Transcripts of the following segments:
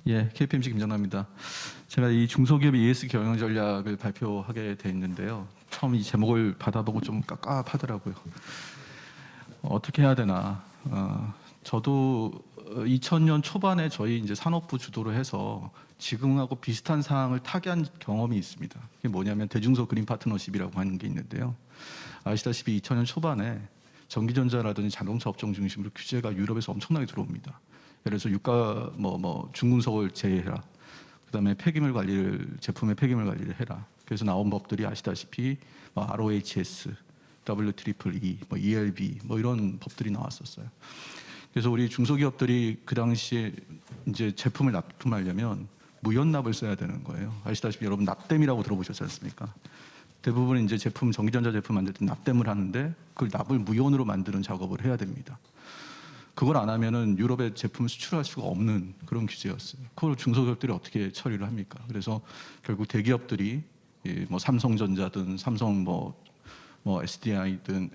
예, KPMG 김정남입니다. 제가 이 중소기업의 ES 경영 전략을 발표하게 돼 있는데요. 처음 이 제목을 받아보고 좀 깝깝하더라고요. 어떻게 해야 되나. 저도 2000년 초반에 저희 이제 산업부 주도로 해서 지금하고 비슷한 사항을 타개한 경험이 있습니다. 그게 뭐냐면 대중소 그린 파트너십이라고 하는 게 있는데요. 아시다시피 2000년 초반에 전기전자라든지 자동차 업종 중심으로 규제가 유럽에서 엄청나게 들어옵니다. 예를 들어서 유가 중금속을 제외해라. 그다음에 제품의 폐기물 관리를 해라. 그래서 나온 법들이 아시다시피 ROHS, WEEE, ELB 이런 법들이 나왔었어요. 그래서 우리 중소기업들이 그 당시에 이제 제품을 납품하려면 무연납을 써야 되는 거예요. 아시다시피 여러분 납땜이라고 들어보셨지 않습니까? 대부분 이제 전기전자 제품 만들 때 납땜을 하는데 그걸 납을 무연으로 만드는 작업을 해야 됩니다. 그걸 안 하면은 유럽에 제품을 수출할 수가 없는 그런 규제였어요. 그걸 중소기업들이 어떻게 처리를 합니까? 그래서 결국 대기업들이 삼성전자든 SDI든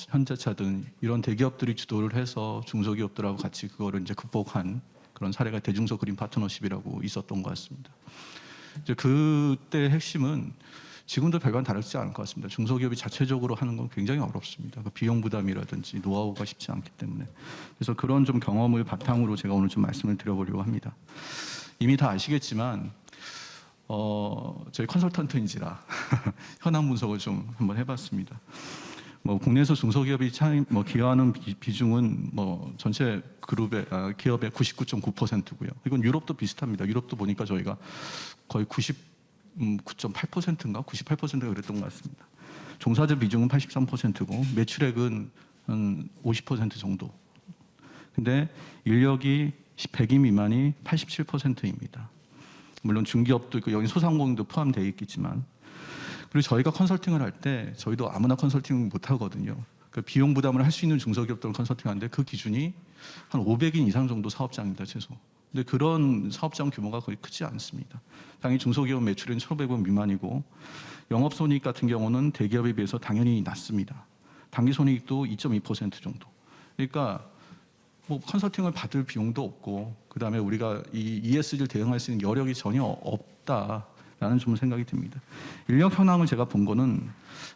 현대차든 이런 대기업들이 주도를 해서 중소기업들하고 같이 그거를 이제 극복한 그런 사례가 대중소 그린 파트너십이라고 있었던 것 같습니다. 이제 그때 핵심은 지금도 별반 다르지 않을 것 같습니다. 중소기업이 자체적으로 하는 건 굉장히 어렵습니다. 그 비용 부담이라든지 노하우가 쉽지 않기 때문에. 그래서 그런 좀 경험을 바탕으로 제가 오늘 좀 말씀을 드려보려고 합니다. 이미 다 아시겠지만 저희 컨설턴트인지라 현황 분석을 좀 한번 해봤습니다. 국내에서 중소기업이 기여하는 비중은 전체 기업의 99.9%고요. 이건 유럽도 비슷합니다. 유럽도 보니까 저희가 거의 9.8%인가 98%가 그랬던 것 같습니다. 종사자 비중은 83%고 매출액은 한 50% 정도. 근데 인력이 100인 미만이 87%입니다. 물론 중기업도 있고 여기 소상공인도 포함되어 있겠지만, 그리고 저희가 컨설팅을 할 때 저희도 아무나 컨설팅 못 하거든요. 그 비용 부담을 할 수 있는 중소기업들을 컨설팅하는데 그 기준이 한 500인 이상 정도 사업장입니다, 최소. 근데 그런 사업장 규모가 거의 크지 않습니다. 당연히 중소기업 매출은 1,500원 미만이고 영업손익 같은 경우는 대기업에 비해서 당연히 낮습니다. 당기손익도 2.2% 정도. 그러니까 컨설팅을 받을 비용도 없고 그다음에 우리가 이 ESG를 대응할 수 있는 여력이 전혀 없다라는 좀 생각이 듭니다. 인력 현황을 제가 본 거는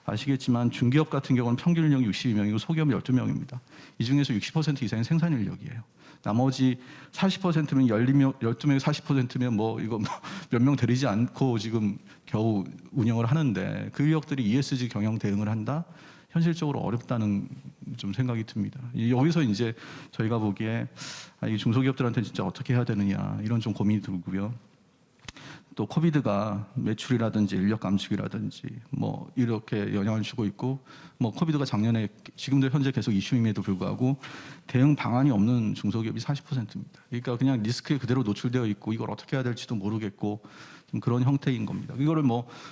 아시겠지만 중기업 같은 경우는 평균 인력이 62명이고 소기업은 12명입니다. 이 중에서 60% 이상이 생산 인력이에요. 나머지 40%면 12명 40%면 이거 몇 명 데리지 않고 지금 겨우 운영을 하는데 그 인력들이 ESG 경영 대응을 한다? 현실적으로 어렵다는 좀 생각이 듭니다. 여기서 이제 저희가 보기에 이 중소기업들한테 진짜 어떻게 해야 되느냐 이런 좀 고민이 들고요. 또 코비드가 매출이라든지 인력 감축이라든지 이렇게 영향을 주고 있고 코비드가 작년에 지금도 현재 계속 이슈임에도 불구하고 대응 방안이 없는 중소기업이 40%입니다. 그러니까 그냥 리스크에 그대로 노출되어 있고 이걸 어떻게 해야 될지도 모르겠고 좀 그런 형태인 겁니다. 이거를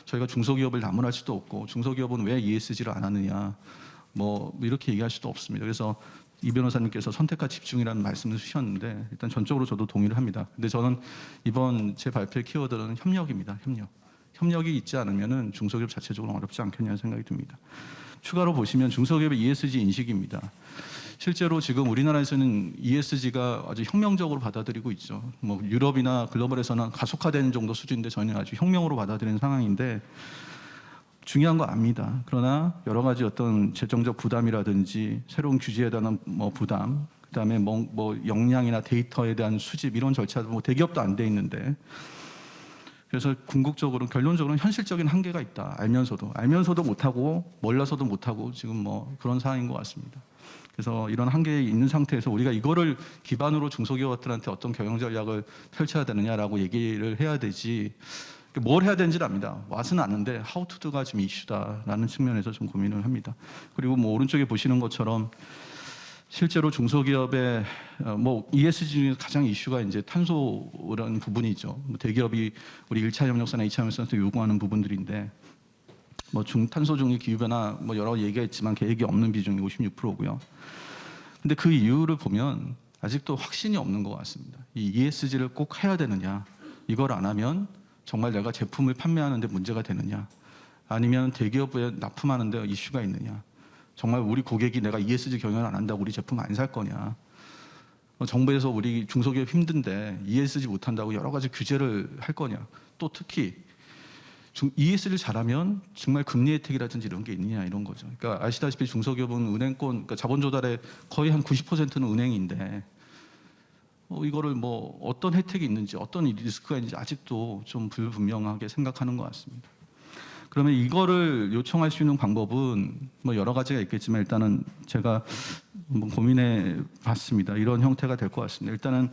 저희가 중소기업을 나무랄 수도 없고 중소기업은 왜 ESG를 안 하느냐 이렇게 얘기할 수도 없습니다. 그래서 이 변호사님께서 선택과 집중이라는 말씀을 주셨는데 일단 전적으로 저도 동의를 합니다. 근데 저는 이번 제 발표의 키워드는 협력입니다. 협력이 있지 않으면은 중소기업 자체적으로 어렵지 않겠냐는 생각이 듭니다. 추가로 보시면 중소기업의 ESG 인식입니다. 실제로 지금 우리나라에서는 ESG가 아주 혁명적으로 받아들이고 있죠. 유럽이나 글로벌에서는 가속화되는 정도 수준인데 저희는 아주 혁명으로 받아들이는 상황인데 중요한 거 압니다. 그러나 여러 가지 어떤 재정적 부담이라든지 새로운 규제에 대한 부담, 그다음에 역량이나 데이터에 대한 수집 이런 절차도 대기업도 안 돼 있는데 그래서 궁극적으로 결론적으로는 현실적인 한계가 있다. 알면서도 못하고 몰라서도 못하고 지금 그런 상황인 것 같습니다. 그래서 이런 한계에 있는 상태에서 우리가 이거를 기반으로 중소기업들한테 어떤 경영 전략을 펼쳐야 되느냐라고 얘기를 해야 되지. 뭘 해야 되는지를 압니다. 왓은 아는데 how to do가 지금 이슈다라는 측면에서 좀 고민을 합니다. 그리고 오른쪽에 보시는 것처럼 실제로 중소기업의 ESG 중에 가장 이슈가 이제 탄소라는 부분이죠. 대기업이 우리 1차 협력사나 2차 협력사한테 요구하는 부분들인데 탄소 중립 기후변화 여러 얘기가 있지만 계획이 없는 비중이 56%고요. 근데 그 이유를 보면 아직도 확신이 없는 것 같습니다. 이 ESG를 꼭 해야 되느냐, 이걸 안 하면 정말 내가 제품을 판매하는데 문제가 되느냐, 아니면 대기업에 납품하는데 이슈가 있느냐, 정말 우리 고객이 내가 ESG 경영을 안 한다고 우리 제품 안 살 거냐, 정부에서 우리 중소기업 힘든데 ESG 못한다고 여러 가지 규제를 할 거냐. 또 특히 ESG를 잘하면 정말 금리 혜택이라든지 이런 게 있느냐 이런 거죠. 그러니까 아시다시피 중소기업은 은행권, 그러니까 자본 조달의 거의 한 90%는 은행인데 이거를 뭐 어떤 혜택이 있는지 어떤 리스크가 있는지 아직도 좀 불분명하게 생각하는 것 같습니다. 그러면 이거를 요청할 수 있는 방법은 뭐 여러 가지가 있겠지만 일단은 제가 한번 고민해 봤습니다. 이런 형태가 될 것 같습니다. 일단은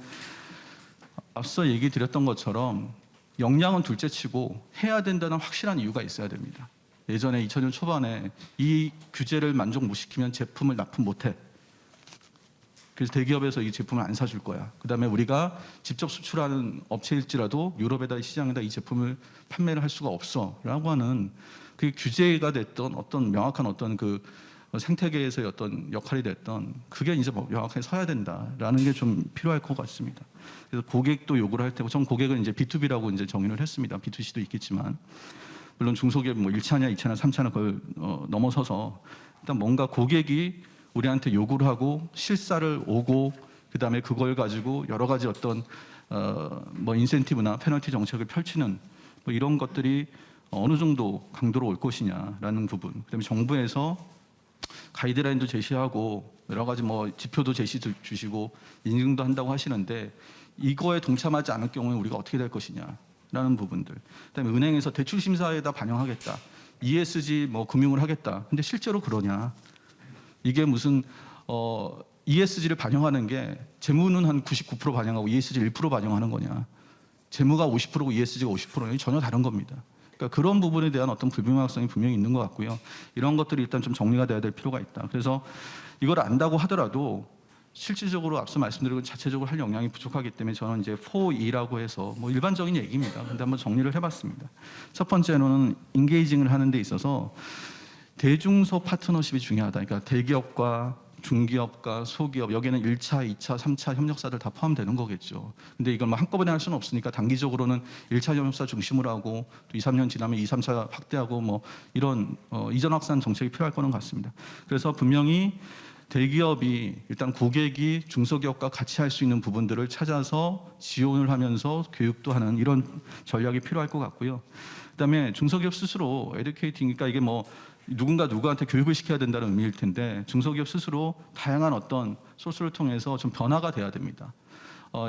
앞서 얘기 드렸던 것처럼 역량은 둘째치고 해야 된다는 확실한 이유가 있어야 됩니다. 예전에 2000년 초반에 이 규제를 만족 못 시키면 제품을 납품 못해. 그래서 대기업에서 이 제품을 안 사줄 거야. 그다음에 우리가 직접 수출하는 업체일지라도 유럽에다 시장에다 이 제품을 판매를 할 수가 없어라고 하는 그 규제가 됐던 어떤 명확한 어떤 그 생태계에서의 어떤 역할이 됐던 그게 이제 명확하게 서야 된다라는 게 좀 필요할 것 같습니다. 그래서 고객도 요구를 할 테고, 전 고객은 이제 B2B라고 이제 정의를 했습니다. B2C도 있겠지만 물론 중소기업 뭐 1차냐, 2차냐, 3차냐 그걸 넘어서서 일단 뭔가 고객이 우리한테 요구를 하고 실사를 오고 그다음에 그걸 가지고 여러 가지 어떤 뭐 인센티브나 페널티 정책을 펼치는 뭐 이런 것들이 어느 정도 강도로 올 것이냐라는 부분. 그다음에 정부에서 가이드라인도 제시하고 여러 가지 뭐 지표도 제시 주시고 인증도 한다고 하시는데 이거에 동참하지 않을 경우에 우리가 어떻게 될 것이냐라는 부분들. 그다음에 은행에서 대출 심사에다 반영하겠다. ESG 뭐 금융을 하겠다. 근데 실제로 그러냐? 이게 무슨 ESG를 반영하는 게 재무는 한 99% 반영하고 ESG 1% 반영하는 거냐? 재무가 50%고 ESG가 50%는 전혀 다른 겁니다. 그러니까 그런 부분에 대한 어떤 불분명성이 분명히 있는 것 같고요. 이런 것들이 일단 좀 정리가 돼야 될 필요가 있다. 그래서 이걸 안다고 하더라도 실질적으로 앞서 말씀드린 자체적으로 할 역량이 부족하기 때문에 저는 이제 4E라고 해서 뭐 일반적인 얘기입니다. 근데 한번 정리를 해봤습니다. 첫 번째로는 인게이징을 하는 데 있어서 대중소 파트너십이 중요하다. 그러니까 대기업과 중기업과 소기업, 여기에는 1차, 2차, 3차 협력사들 다 포함되는 거겠죠. 근데 이걸 뭐 한꺼번에 할 수는 없으니까 단기적으로는 1차 협력사 중심으로 하고 또 2, 3년 지나면 2, 3차 확대하고 뭐 이런 이전 확산 정책이 필요할 거는 같습니다. 그래서 분명히 대기업이 일단 고객이 중소기업과 같이 할 수 있는 부분들을 찾아서 지원을 하면서 교육도 하는 이런 전략이 필요할 것 같고요. 그다음에 중소기업 스스로 에듀케이팅, 그러니까 이게 뭐 누구한테 교육을 시켜야 된다는 의미일 텐데 중소기업 스스로 다양한 어떤 소스를 통해서 좀 변화가 돼야 됩니다.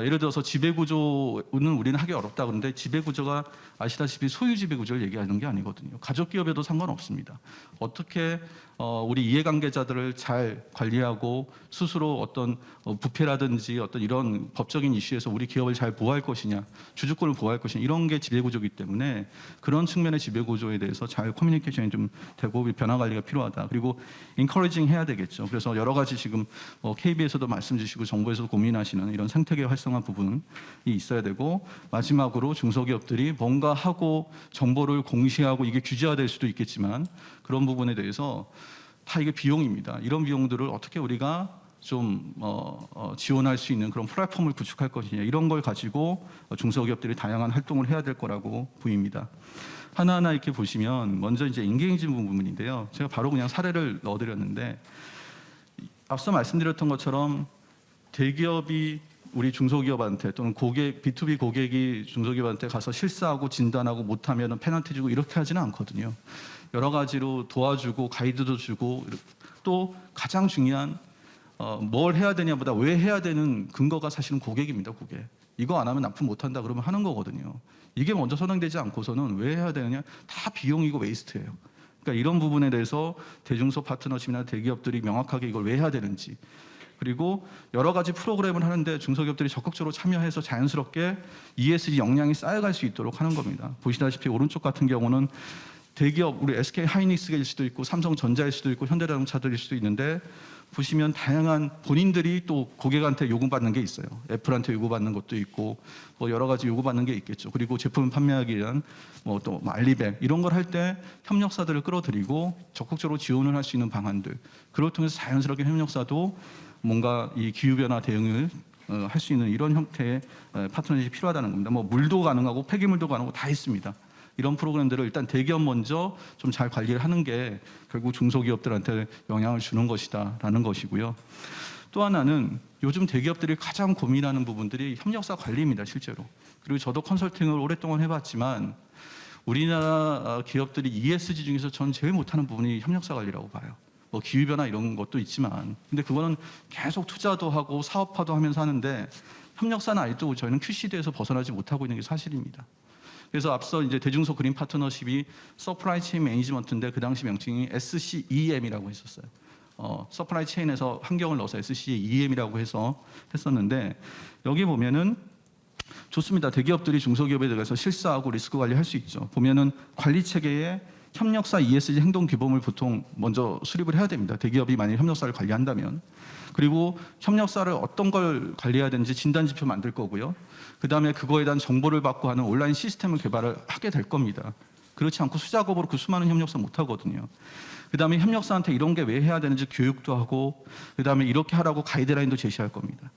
예를 들어서 지배구조는 우리는 하기 어렵다 그러는데 지배구조가 아시다시피 소유 지배구조를 얘기하는 게 아니거든요. 가족기업에도 상관없습니다. 어떻게 우리 이해관계자들을 잘 관리하고 스스로 어떤 부패라든지 어떤 이런 법적인 이슈에서 우리 기업을 잘 보호할 것이냐, 주주권을 보호할 것이냐 이런 게 지배구조이기 때문에 그런 측면의 지배구조에 대해서 잘 커뮤니케이션이 좀 되고 변화 관리가 필요하다. 그리고 인커리징 해야 되겠죠. 그래서 여러 가지 지금 KB에서도 말씀 주시고 정부에서도 고민하시는 이런 생태계 활성화 부분이 있어야 되고 마지막으로 중소기업들이 뭔가 하고 정보를 공시하고 이게 규제화될 수도 있겠지만 그런 부분에 대해서 다 이게 비용입니다. 이런 비용들을 어떻게 우리가 좀 지원할 수 있는 그런 플랫폼을 구축할 것이냐 이런 걸 가지고 중소기업들이 다양한 활동을 해야 될 거라고 보입니다. 하나하나 이렇게 보시면 먼저 이제 인게이징 부분인데요. 제가 바로 그냥 사례를 넣어드렸는데 앞서 말씀드렸던 것처럼 대기업이 우리 중소기업한테 또는 고객 B2B 고객이 중소기업한테 가서 실사하고 진단하고 못하면 페널티 주고 이렇게 하지는 않거든요. 여러 가지로 도와주고 가이드도 주고 또 가장 중요한 뭘 해야 되냐보다 왜 해야 되는 근거가 사실은 고객입니다. 고객. 이거 안 하면 납품 못한다 그러면 하는 거거든요. 이게 먼저 선행되지 않고서는 왜 해야 되느냐? 다 비용이고 웨이스트예요. 그러니까 이런 부분에 대해서 대중소 파트너십이나 대기업들이 명확하게 이걸 왜 해야 되는지 그리고 여러 가지 프로그램을 하는데 중소기업들이 적극적으로 참여해서 자연스럽게 ESG 역량이 쌓여갈 수 있도록 하는 겁니다. 보시다시피 오른쪽 같은 경우는 대기업 우리 SK 하이닉스일 수도 있고 삼성전자일 수도 있고 현대자동차들일 수도 있는데 보시면 다양한 본인들이 또 고객한테 요구받는 게 있어요. 애플한테 요구받는 것도 있고 뭐 여러 가지 요구받는 게 있겠죠. 그리고 제품을 판매하기 위한 뭐 또 알리백 이런 걸 할 때 협력사들을 끌어들이고 적극적으로 지원을 할 수 있는 방안들 그걸 통해서 자연스럽게 협력사도 뭔가 이 기후변화 대응을 할 수 있는 이런 형태의 파트너십이 필요하다는 겁니다. 뭐 물도 가능하고 폐기물도 가능하고 다 있습니다. 이런 프로그램들을 일단 대기업 먼저 좀 잘 관리를 하는 게 결국 중소기업들한테 영향을 주는 것이다라는 것이고요. 또 하나는 요즘 대기업들이 가장 고민하는 부분들이 협력사 관리입니다, 실제로. 그리고 저도 컨설팅을 오랫동안 해봤지만 우리나라 기업들이 ESG 중에서 전 제일 못하는 부분이 협력사 관리라고 봐요. 뭐 기후변화 이런 것도 있지만, 근데 그거는 계속 투자도 하고 사업화도 하면서 하는데 협력사는 아직도 저희는 QCD에서 벗어나지 못하고 있는 게 사실입니다. 그래서 앞서 이제 대중소 그린 파트너십이 서플라이 체인 매니지먼트인데 그 당시 명칭이 SCEM이라고 했었어요. 서플라이 체인에서 환경을 넣어서 SCEM이라고 해서 했었는데, 여기 보면은 좋습니다. 대기업들이 중소기업에 대해서 실사하고 리스크 관리할 수 있죠. 보면은 관리 체계에 협력사 ESG 행동 규범을 보통 먼저 수립을 해야 됩니다. 대기업이 만약 협력사를 관리한다면. 그리고 협력사를 어떤 걸 관리해야 되는지 진단 지표 만들 거고요. 그다음에 그거에 대한 정보를 받고 하는 온라인 시스템을 개발을 하게 될 겁니다. 그렇지 않고 수작업으로 그 수많은 협력사 못 하거든요. 그다음에 협력사한테 이런 게 왜 해야 되는지 교육도 하고, 그다음에 이렇게 하라고 가이드라인도 제시할 겁니다.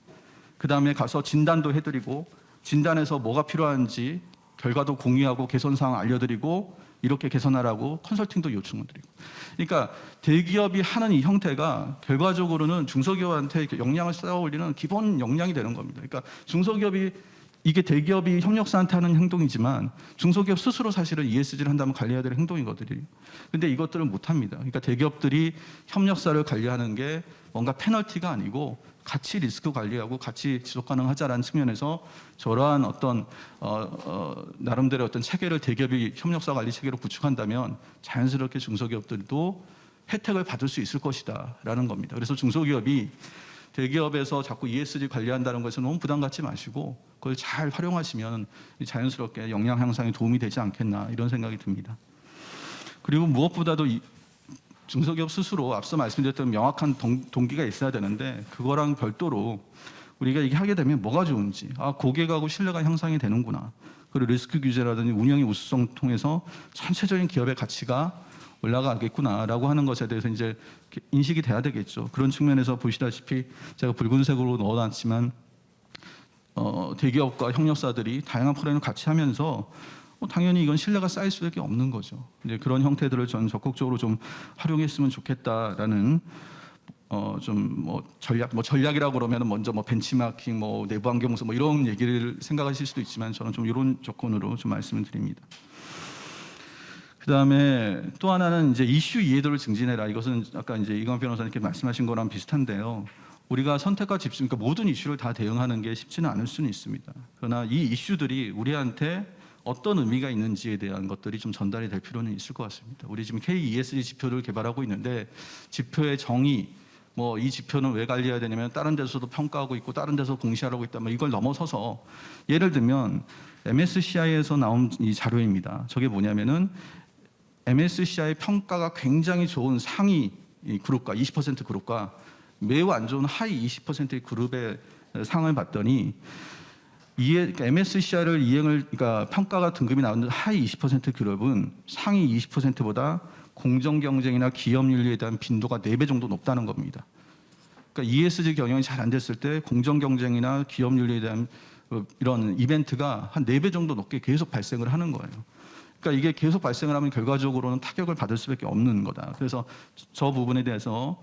그다음에 가서 진단도 해드리고, 진단에서 뭐가 필요한지 결과도 공유하고 개선 사항 알려드리고, 이렇게 개선하라고 컨설팅도 요청을 드리고. 그러니까 대기업이 하는 이 형태가 결과적으로는 중소기업한테 역량을 쌓아올리는 기본 역량이 되는 겁니다. 그러니까 중소기업이, 이게 대기업이 협력사한테 하는 행동이지만 중소기업 스스로 사실은 ESG를 한다면 관리해야 될 행동이거든요. 근데 이것들을 못합니다. 그러니까 대기업들이 협력사를 관리하는 게 뭔가 페널티가 아니고 같이 리스크 관리하고 같이 지속 가능하자라는 측면에서 저러한 어떤 나름대로 어떤 체계를 대기업이 협력사 관리 체계로 구축한다면 자연스럽게 중소기업들도 혜택을 받을 수 있을 것이다라는 겁니다. 그래서 중소기업이 대기업에서 자꾸 ESG 관리한다는 것에 너무 부담 갖지 마시고 그걸 잘 활용하시면 자연스럽게 역량 향상에 도움이 되지 않겠나, 이런 생각이 듭니다. 그리고 무엇보다도 중소기업 스스로 앞서 말씀드렸던 명확한 동기가 있어야 되는데, 그거랑 별도로 우리가 이게 하게 되면 뭐가 좋은지, 고객하고 신뢰가 향상이 되는구나, 그리고 리스크 규제라든지 운영의 우수성 통해서 전체적인 기업의 가치가 올라가겠구나라고 하는 것에 대해서 이제 인식이 돼야 되겠죠. 그런 측면에서 보시다시피 제가 붉은색으로 넣어놨지만 대기업과 협력사들이 다양한 프로그램을 같이 하면서 당연히 이건 신뢰가 쌓일 수밖에 없는 거죠. 이제 그런 형태들을 저는 적극적으로 좀 활용했으면 좋겠다라는 전략이라고 그러면 먼저 벤치마킹, 내부 환경서 이런 얘기를 생각하실 수도 있지만 저는 좀 이런 조건으로 좀 말씀을 드립니다. 그다음에 또 하나는 이제 이슈 이해도를 증진해라. 이것은 아까 이제 이광 변호사님께 말씀하신 거랑 비슷한데요. 우리가 선택과 집중, 그러니까 모든 이슈를 다 대응하는 게 쉽지는 않을 수는 있습니다. 그러나 이 이슈들이 우리한테 어떤 의미가 있는지에 대한 것들이 좀 전달이 될 필요는 있을 것 같습니다. 우리 지금 KESG 지표를 개발하고 있는데 지표의 정의, 이 지표는 왜 관리해야 되냐면 다른 데서도 평가하고 있고 다른 데서 공시하라고 있다, 이걸 넘어서서 예를 들면 MSCI에서 나온 이 자료입니다. 저게 뭐냐면은 MSCI 평가가 굉장히 좋은 상위 그룹과 20% 그룹과 매우 안 좋은 하위 20%의 그룹의 상을 봤더니 MSCI를 그러니까 평가가 등급이 나오는 하위 20% 그룹은 상위 20%보다 공정 경쟁이나 기업 윤리에 대한 빈도가 4배 정도 높다는 겁니다. 그러니까 ESG 경영이 잘 안 됐을 때 공정 경쟁이나 기업 윤리에 대한 이런 이벤트가 한 4배 정도 높게 계속 발생을 하는 거예요. 그러니까 이게 계속 발생을 하면 결과적으로는 타격을 받을 수밖에 없는 거다. 그래서 저 부분에 대해서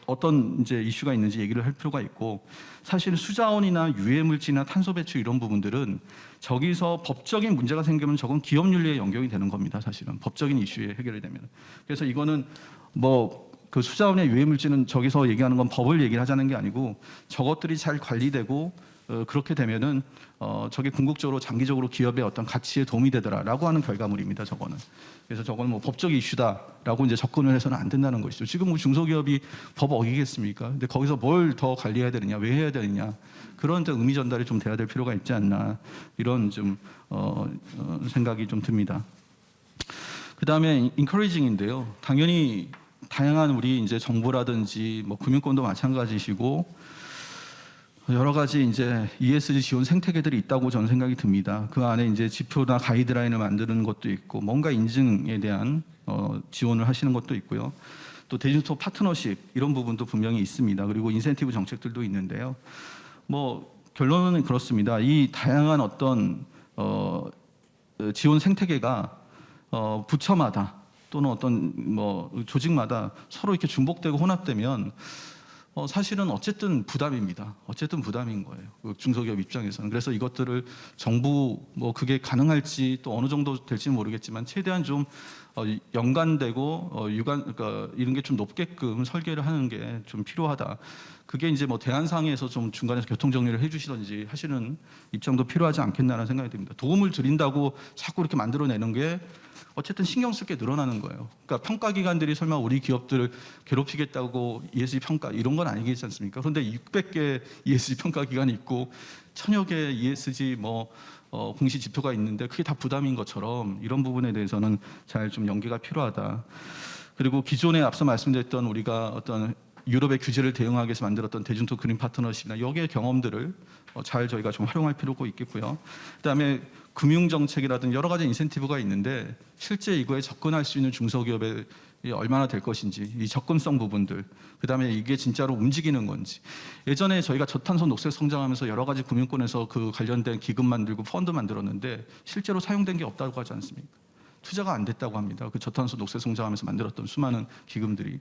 어떤 이제 이슈가 있는지 얘기를 할 필요가 있고, 사실 수자원이나 유해 물질이나 탄소 배출 이런 부분들은 저기서 법적인 문제가 생기면 저건 기업 윤리에 연결이 되는 겁니다. 사실은 법적인 이슈에 해결이 되면. 그래서 이거는 그 수자원의 유해 물질은 저기서 얘기하는 건 법을 얘기를 하자는 게 아니고 저것들이 잘 관리되고 그렇게 되면은 저게 궁극적으로 장기적으로 기업의 어떤 가치에 도움이 되더라라고 하는 결과물입니다. 저거는. 그래서 저거는 법적 이슈다라고 이제 접근을 해서는 안 된다는 것이죠. 지금 중소기업이 법 어기겠습니까? 근데 거기서 뭘 더 관리해야 되느냐, 왜 해야 되느냐, 그런 의미 전달이 좀 돼야 될 필요가 있지 않나, 이런 좀 생각이 좀 듭니다. 그 다음에 encouraging인데요. 당연히 다양한 우리 이제 정보라든지 금융권도 마찬가지시고. 여러 가지 이제 ESG 지원 생태계들이 있다고 저는 생각이 듭니다. 그 안에 이제 지표나 가이드라인을 만드는 것도 있고, 뭔가 인증에 대한 지원을 하시는 것도 있고요. 또 대중소 파트너십 이런 부분도 분명히 있습니다. 그리고 인센티브 정책들도 있는데요. 결론은 그렇습니다. 이 다양한 어떤 지원 생태계가 부처마다 또는 어떤 조직마다 서로 이렇게 중복되고 혼합되면 사실은 어쨌든 부담입니다. 어쨌든 부담인 거예요. 그 중소기업 입장에서는. 그래서 이것들을 정부 뭐 그게 가능할지 또 어느 정도 될지는 모르겠지만 최대한 좀 연관되고 그러니까 이런 게 좀 높게끔 설계를 하는 게 좀 필요하다. 그게 이제 뭐 대안상에서 좀 중간에서 교통 정리를 해주시든지 하시는 입장도 필요하지 않겠나라는 생각이 듭니다. 도움을 드린다고 자꾸 이렇게 만들어내는 게 어쨌든 신경 쓸 게 늘어나는 거예요. 그러니까 평가 기관들이 설마 우리 기업들을 괴롭히겠다고 ESG 평가 이런 건 아니겠지 않습니까? 그런데 600개 ESG 평가 기관이 있고 1000여 개 ESG 공시 지표가 있는데 그게 다 부담인 것처럼 이런 부분에 대해서는 잘 좀 연계가 필요하다. 그리고 기존에 앞서 말씀드렸던 우리가 어떤 유럽의 규제를 대응하기 위해서 만들었던 대중도 그린 파트너십이나 여기의 경험들을 잘 저희가 좀 활용할 필요가 있겠고요. 그다음에 금융 정책이라든 여러 가지 인센티브가 있는데 실제 이거에 접근할 수 있는 중소기업에 얼마나 될 것인지 이 접근성 부분들, 그다음에 이게 진짜로 움직이는 건지. 예전에 저희가 저탄소 녹색 성장하면서 여러 가지 금융권에서 그 관련된 기금 만들고 펀드 만들었는데 실제로 사용된 게 없다고 하지 않습니까? 투자가 안 됐다고 합니다. 그 저탄소 녹색 성장하면서 만들었던 수많은 기금들이.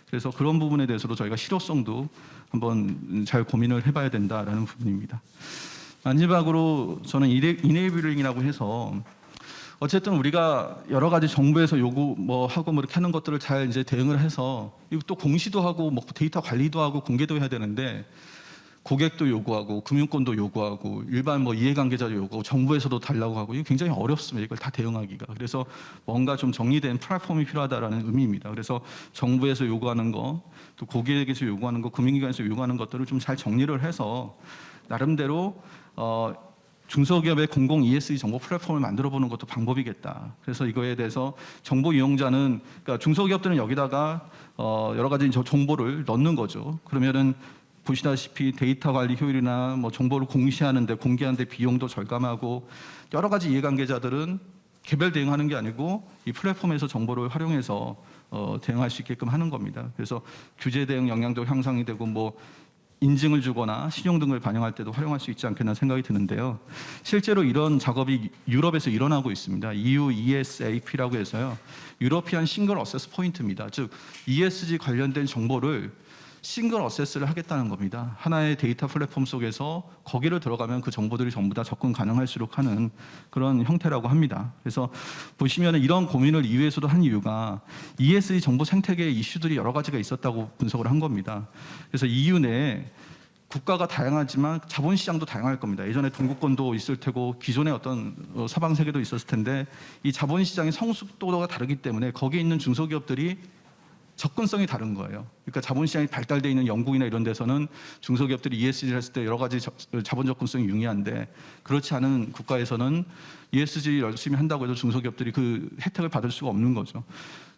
그래서 그런 부분에 대해서도 저희가 실효성도 한번 잘 고민을 해봐야 된다라는 부분입니다. 마지막으로 저는 이네이블링이라고 해서 어쨌든 우리가 여러 가지 정부에서 요구 하고 이렇게 하는 것들을 잘 이제 대응을 해서 이거 또 공시도 하고 데이터 관리도 하고 공개도 해야 되는데 고객도 요구하고 금융권도 요구하고 일반 이해관계자도 요구하고 정부에서도 달라고 하고 이게 굉장히 어렵습니다. 이걸 다 대응하기가. 그래서 뭔가 좀 정리된 플랫폼이 필요하다라는 의미입니다. 그래서 정부에서 요구하는 거, 또 고객에게서 요구하는 거, 금융기관에서 요구하는 것들을 좀 잘 정리를 해서 나름대로 중소기업의 공공 ESG 정보 플랫폼을 만들어 보는 것도 방법이겠다. 그래서 이거에 대해서 정보 이용자는 그러니까 중소기업들은 여기다가 여러 가지 정보를 넣는 거죠. 그러면은 보시다시피 데이터 관리 효율이나 정보를 공시하는데 공개하는데 비용도 절감하고 여러 가지 이해관계자들은 개별 대응하는 게 아니고 이 플랫폼에서 정보를 활용해서 대응할 수 있게끔 하는 겁니다. 그래서 규제 대응 역량도 향상이 되고 인증을 주거나 신용 등을 반영할 때도 활용할 수 있지 않겠나 생각이 드는데요. 실제로 이런 작업이 유럽에서 일어나고 있습니다. EU ESAP라고 해서요. 유러피안 싱글 어세스 포인트입니다. 즉 ESG 관련된 정보를 싱글 어세스를 하겠다는 겁니다. 하나의 데이터 플랫폼 속에서 거기를 들어가면 그 정보들이 전부 다 접근 가능할수록 하는 그런 형태라고 합니다. 그래서 보시면 이런 고민을 EU에서도 한 이유가 ESG 정보 생태계 이슈들이 여러 가지가 있었다고 분석을 한 겁니다. 그래서 EU 내에 국가가 다양하지만 자본시장도 다양할 겁니다. 예전에 동구권도 있을 테고 기존에 어떤 서방 세계도 있었을 텐데 이 자본시장의 성숙도가 다르기 때문에 거기에 있는 중소기업들이 접근성이 다른 거예요. 그러니까 자본시장이 발달되어 있는 영국이나 이런 데서는 중소기업들이 ESG를 했을 때 여러 가지 자본 접근성이 용이한데 그렇지 않은 국가에서는 ESG 열심히 한다고 해도 중소기업들이 그 혜택을 받을 수가 없는 거죠.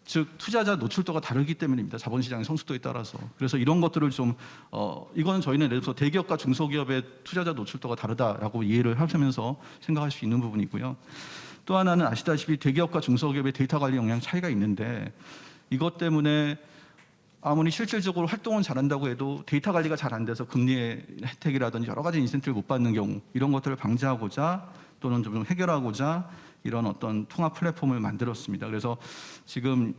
즉 투자자 노출도가 다르기 때문입니다. 자본시장의 성숙도에 따라서. 그래서 이런 것들을 좀 이거는 저희는 예를 들어서 대기업과 중소기업의 투자자 노출도가 다르다라고 이해를 하면서 생각할 수 있는 부분이고요. 또 하나는 아시다시피 대기업과 중소기업의 데이터 관리 역량 차이가 있는데 이것 때문에 아무리 실질적으로 활동은 잘한다고 해도 데이터 관리가 잘 안 돼서 금리의 혜택이라든지 여러 가지 인센티브를 못 받는 경우 이런 것들을 방지하고자 또는 좀 해결하고자 이런 어떤 통합 플랫폼을 만들었습니다. 그래서 지금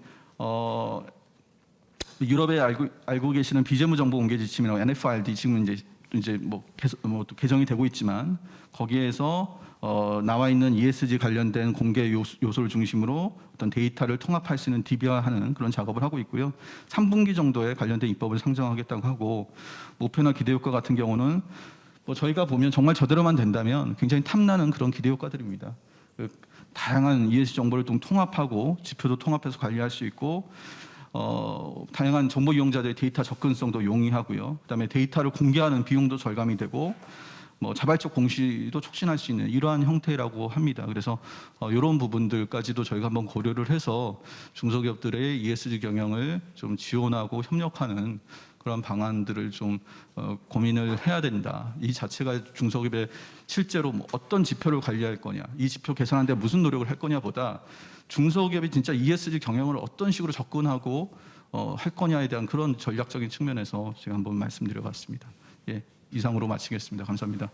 유럽에 알고 계시는 비재무정보공개지침이나 NFRD 지금 이제 또 개정이 되고 있지만 거기에서 나와 있는 ESG 관련된 공개 요소를 중심으로 어떤 데이터를 통합할 수 있는 DB화하는 그런 작업을 하고 있고요. 3분기 정도에 관련된 입법을 상정하겠다고 하고 목표나 기대 효과 같은 경우는 저희가 보면 정말 저대로만 된다면 굉장히 탐나는 그런 기대 효과들입니다. 다양한 ESG 정보를 좀 통합하고 지표도 통합해서 관리할 수 있고 다양한 정보 이용자들의 데이터 접근성도 용이하고요. 그다음에 데이터를 공개하는 비용도 절감이 되고 자발적 공시도 촉진할 수 있는 이러한 형태라고 합니다. 그래서 이런 부분들까지도 저희가 한번 고려를 해서 중소기업들의 ESG 경영을 좀 지원하고 협력하는 그런 방안들을 좀 고민을 해야 된다. 이 자체가 중소기업의 실제로 어떤 지표를 관리할 거냐, 이 지표 개선하는 데 무슨 노력을 할 거냐보다 중소기업이 진짜 ESG 경영을 어떤 식으로 접근하고 할 거냐에 대한 그런 전략적인 측면에서 제가 한번 말씀드려봤습니다. 예, 이상으로 마치겠습니다. 감사합니다.